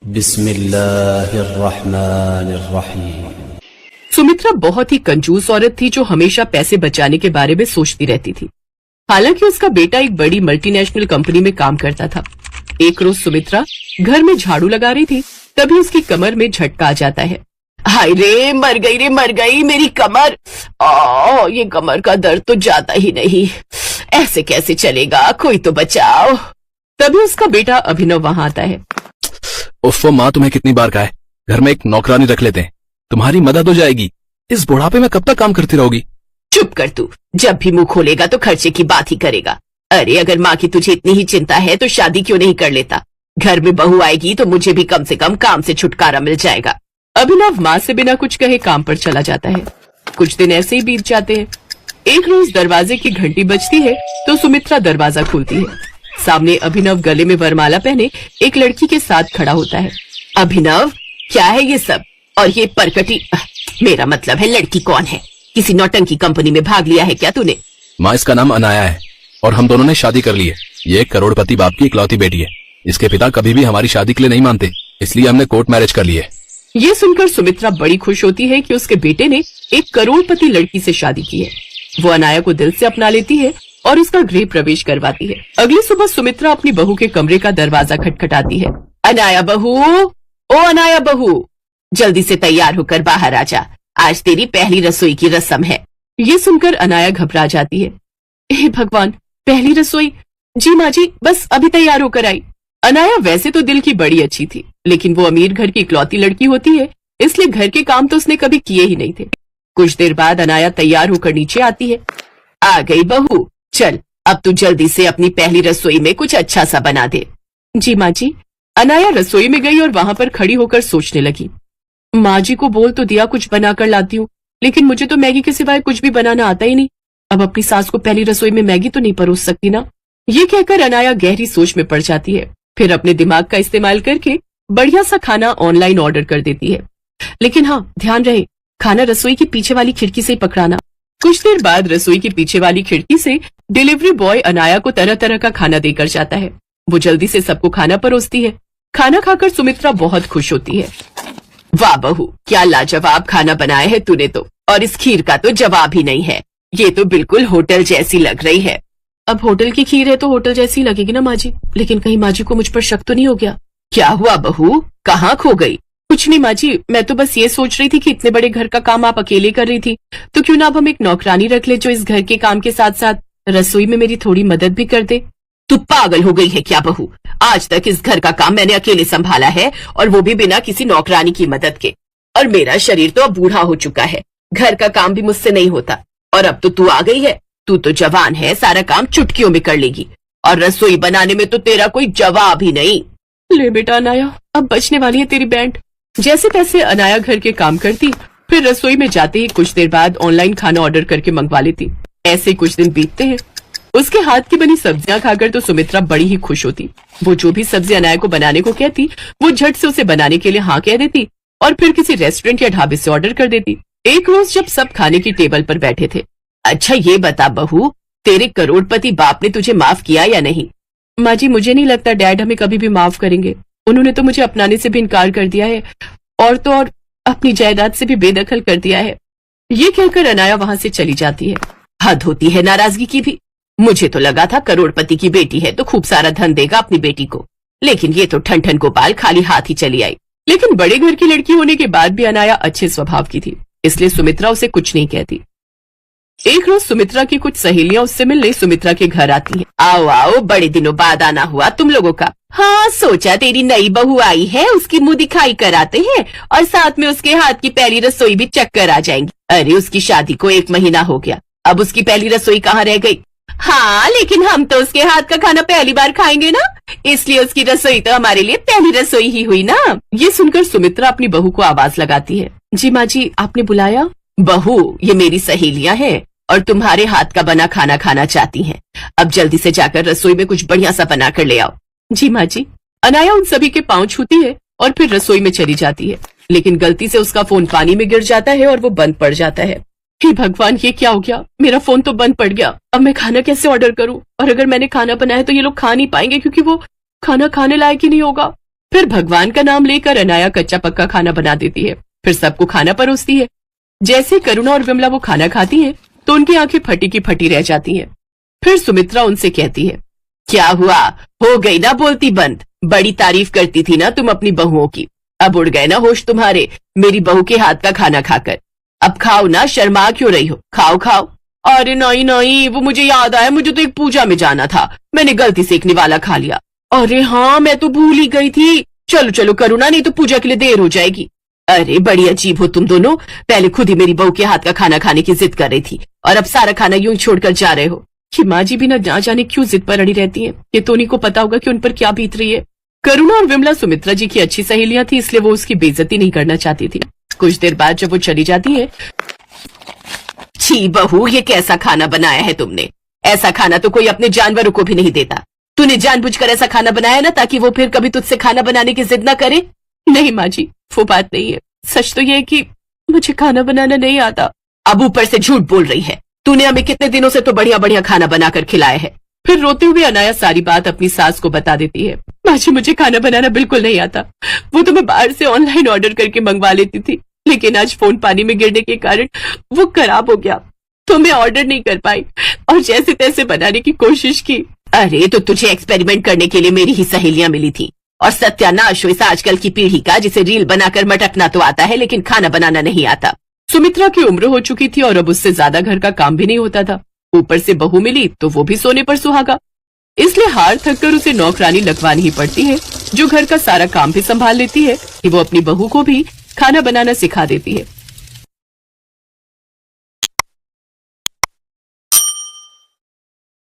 बिस्मिल्लाहिर्रहमानिर्रहीम। सुमित्रा बहुत ही कंजूस औरत थी जो हमेशा पैसे बचाने के बारे में सोचती रहती थी। हालांकि उसका बेटा एक बड़ी मल्टीनेशनल कंपनी में काम करता था। एक रोज सुमित्रा घर में झाड़ू लगा रही थी, तभी उसकी कमर में झटका आ जाता है। हाय रे, मर गई मेरी कमर। ये कमर का दर्द तो जाता ही नहीं, ऐसे कैसे चलेगा, कोई तो बचाओ। तभी उसका बेटा अभिनव वहां आता है। उफ़्फ़ो माँ, तुम्हें कितनी बार कहा है, घर में एक नौकरानी रख लेते हैं, तुम्हारी मदद हो जाएगी। इस बुढ़ापे में कब तक काम करती रहोगी? चुप कर तू, जब भी मुंह खोलेगा तो खर्चे की बात ही करेगा। अरे अगर माँ की तुझे इतनी ही चिंता है तो शादी क्यों नहीं कर लेता? घर में बहू आएगी तो मुझे भी कम से कम काम से छुटकारा मिल जाएगा। अभिनव माँ से बिना कुछ कहे काम पर चला जाता है। कुछ दिन ऐसे ही बीत जाते हैं। एक रोज दरवाजे की घंटी बजती है तो सुमित्रा दरवाजा खोलती है। सामने अभिनव गले में वरमाला पहने एक लड़की के साथ खड़ा होता है। अभिनव, क्या है ये सब? और ये परकटी, मेरा मतलब है लड़की कौन है? किसी नौटंकी कंपनी में भाग लिया है क्या तूने? माँ, इसका नाम अनाया है और हम दोनों ने शादी कर ली है। ये एक करोड़पति बाप की इकलौती बेटी है। इसके पिता कभी भी हमारी शादी के लिए नहीं मानते, इसलिए हमने कोर्ट मैरिज कर ली है। ये सुनकर सुमित्रा बड़ी खुश होती है कि उसके बेटे ने एक करोड़पति लड़की से शादी की है। वो अनाया को दिल से अपना लेती है और उसका गृह प्रवेश करवाती है। अगली सुबह सुमित्रा अपनी बहू के कमरे का दरवाजा खटखटाती है। अनाया बहू, ओ अनाया बहू, जल्दी से तैयार होकर बाहर आ जा, आज तेरी पहली रसोई की रस्म है। ये सुनकर अनाया घबरा जाती है। हे भगवान, पहली रसोई? जी माँ जी, बस अभी तैयार होकर आई। अनाया वैसे तो दिल की बड़ी अच्छी थी, लेकिन वो अमीर घर की इकलौती लड़की होती है, इसलिए घर के काम तो उसने कभी किए ही नहीं थे। कुछ देर बाद अनाया तैयार होकर नीचे आती है। आ गई बहू, चल अब तू जल्दी से अपनी पहली रसोई में कुछ अच्छा सा बना दे। जी माँ जी। अनाया रसोई में गई और वहां पर खड़ी होकर सोचने लगी। माँ जी को बोल तो दिया कुछ बना कर लाती हूँ, लेकिन मुझे तो मैगी के सिवाय कुछ भी बनाना आता ही नहीं। अब अपनी सास को पहली रसोई में मैगी तो नहीं परोस सकती ना। ये कहकर अनाया गहरी सोच में पड़ जाती है। फिर अपने दिमाग का इस्तेमाल करके बढ़िया सा खाना ऑनलाइन ऑर्डर कर देती है। लेकिन हाँ, ध्यान रहे, खाना रसोई की पीछे वाली खिड़की से ही पकड़ाना। कुछ देर बाद रसोई की पीछे वाली खिड़की से डिलीवरी बॉय अनाया को तरह तरह का खाना देकर जाता है। वो जल्दी से सबको खाना परोसती है। खाना खाकर सुमित्रा बहुत खुश होती है। वाह बहू, क्या लाजवाब खाना बनाया है तूने तो, और इस खीर का तो जवाब ही नहीं है। ये तो बिल्कुल होटल जैसी लग रही है। अब होटल की खीर है तो होटल जैसी लगेगी ना माँ जी, लेकिन कहीं माँ जी को मुझ पर शक तो नहीं हो गया? क्या हुआ बहू, कहाँ खो गई? कुछ नहीं माँ जी, मैं तो बस ये सोच रही थी कि इतने बड़े घर का काम आप अकेले कर रही थी, तो क्यों ना अब हम एक नौकरानी रख ले जो इस घर के काम के साथ साथ रसोई में मेरी थोड़ी मदद भी कर दे। तू पागल हो गई है क्या बहू? आज तक इस घर का काम मैंने अकेले संभाला है, और वो भी बिना किसी नौकरानी की मदद के। और मेरा शरीर तो अब बूढ़ा हो चुका है, घर का काम भी मुझसे नहीं होता। और अब तो तू आ गई है, तू तो जवान है, सारा काम चुटकियों में कर लेगी, और रसोई बनाने में तो तेरा कोई जवाब ही नहीं। ले बेटा अनाया, अब बचने वाली है तेरी बैंड। जैसे तैसे अनाया घर के काम करती, फिर रसोई में जाते ही कुछ देर बाद ऑनलाइन खाना ऑर्डर करके मंगवा लेती। ऐसे कुछ दिन बीतते हैं। उसके हाथ की बनी सब्जियां खाकर तो सुमित्रा बड़ी ही खुश होती। वो जो भी सब्जी अनाया को बनाने को कहती, वो झट से उसे बनाने के लिए हाँ कह देती और फिर किसी रेस्टोरेंट या ढाबे से ऑर्डर कर देती। एक रोज जब सब खाने की टेबल पर बैठे थे, अच्छा ये बता बहू, तेरे करोड़पति बाप ने तुझे माफ किया या नहीं? माँ जी, मुझे नहीं लगता डैड हमें कभी भी माफ करेंगे। उन्होंने तो मुझे अपनाने से भी इनकार कर दिया है, और तो और अपनी जायदाद से भी बेदखल कर दिया है। ये कहकर अनाया वहां से चली जाती है। हद होती है नाराजगी की भी। मुझे तो लगा था करोड़पति की बेटी है तो खूब सारा धन देगा अपनी बेटी को, लेकिन ये तो ठन ठन गोपाल खाली हाथ ही चली आई। लेकिन बड़े घर की लड़की होने के बाद भी अनाया अच्छे स्वभाव की थी, इसलिए सुमित्रा उसे कुछ नहीं कहती। एक रोज सुमित्रा की कुछ सहेलियां उससे मिलने सुमित्रा के घर आती हैं। आओ आओ, बड़े दिनों बाद आना हुआ तुम लोगों का। हाँ, सोचा तेरी नई बहू आई है, उसकी मुंह दिखाई कराते हैं, और साथ में उसके हाथ की पहली रसोई भी चक्कर आ जाएंगी। अरे उसकी शादी को 1 महीना हो गया, अब उसकी पहली रसोई कहाँ रह गई? हाँ, लेकिन हम तो उसके हाथ का खाना पहली बार खाएंगे ना, इसलिए उसकी रसोई तो हमारे लिए पहली रसोई ही हुई ना। ये सुनकर सुमित्रा अपनी बहू को आवाज लगाती है। जी माँ जी, आपने बुलाया? बहू, ये मेरी सहेलियां हैं और तुम्हारे हाथ का बना खाना खाना चाहती हैं। अब जल्दी से जाकर रसोई में कुछ बढ़िया सा बना कर ले आओ। जी माँ जी। अनाया उन सभी के पांव छूती है और फिर रसोई में चली जाती है, लेकिन गलती से उसका फोन पानी में गिर जाता है और वो बंद पड़ जाता है। हे भगवान, ये क्या हो गया? मेरा फोन तो बंद पड़ गया। अब मैं खाना कैसे ऑर्डर करूं? और अगर मैंने खाना बनाया तो ये लोग खा नहीं पाएंगे क्योंकि वो खाना खाने लायक ही नहीं होगा। फिर भगवान का नाम लेकर अनाया कच्चा पक्का खाना बना देती है। फिर सबको खाना परोसती है। जैसे करुणा और विमला वो खाना खाती हैं, तो उनकी आंखें फटी की फटी रह जाती हैं। फिर सुमित्रा उनसे कहती है, क्या हुआ, हो गई ना बोलती बंद? बड़ी तारीफ करती थी ना तुम अपनी बहुओं की, अब उड़ गए ना होश तुम्हारे मेरी बहू के हाथ का खाना खाकर। अब खाओ ना, शर्मा क्यों रही हो, खाओ खाओ। अरे नहीं नहीं, वो मुझे याद आया, मुझे तो एक पूजा में जाना था, मैंने गलती से एक निवाला खा लिया। अरे हाँ, मैं तो भूल ही गई थी। चलो चलो करुणा, नहीं तो पूजा के लिए देर हो जाएगी। अरे बड़ी अजीब हो तुम दोनों, पहले खुद ही मेरी बहू के हाथ का खाना खाने की जिद कर रही थी और अब सारा खाना यूं छोड़कर जा रहे हो। कि माँ जी भी ना जाने क्यों जिद पर अड़ी रहती हैं। ये तो उन्हीं को पता होगा कि उन पर क्या बीत रही है। करुणा और विमला सुमित्रा जी की अच्छी सहेलियां थी, इसलिए वो उसकी बेइज्जती नहीं करना चाहती थी। कुछ देर बाद जब वो चली जाती है, छी बहू, ये कैसा खाना बनाया है तुमने? ऐसा खाना तो कोई अपने जानवरों को भी नहीं देता। तूने जानबूझकर ऐसा खाना बनाया ना ताकि वो फिर कभी तुझसे खाना बनाने की जिद ना करे। नहीं माँ जी, वो बात नहीं है। सच तो ये है कि मुझे खाना बनाना नहीं आता। अब ऊपर से झूठ बोल रही है। तूने हमें कितने दिनों से तो बढ़िया बढ़िया खाना बनाकर खिलाया है। फिर रोते हुए अनाया सारी बात अपनी सास को बता देती है। माँ जी, मुझे खाना बनाना बिल्कुल नहीं आता। वो तो मैं बाहर से ऑनलाइन ऑर्डर करके मंगवा लेती थी, लेकिन आज फोन पानी में गिरने के कारण वो खराब हो गया, तो मैं ऑर्डर नहीं कर पाई और जैसे तैसे बनाने की कोशिश की। अरे तो तुझे एक्सपेरिमेंट करने के लिए मेरी ही सहेलियां मिली थी, और सत्यानाश हो इस आजकल की पीढ़ी का, जिसे रील बनाकर मटकना तो आता है लेकिन खाना बनाना नहीं आता। सुमित्रा की उम्र हो चुकी थी और अब उससे ज्यादा घर का काम भी नहीं होता था। ऊपर से बहू मिली तो वो भी सोने पर सुहागा, इसलिए हार थक कर उसे नौकरानी लगवानी ही पड़ती है, जो घर का सारा काम भी संभाल लेती है कि वो अपनी बहू को भी खाना बनाना सिखा देती है।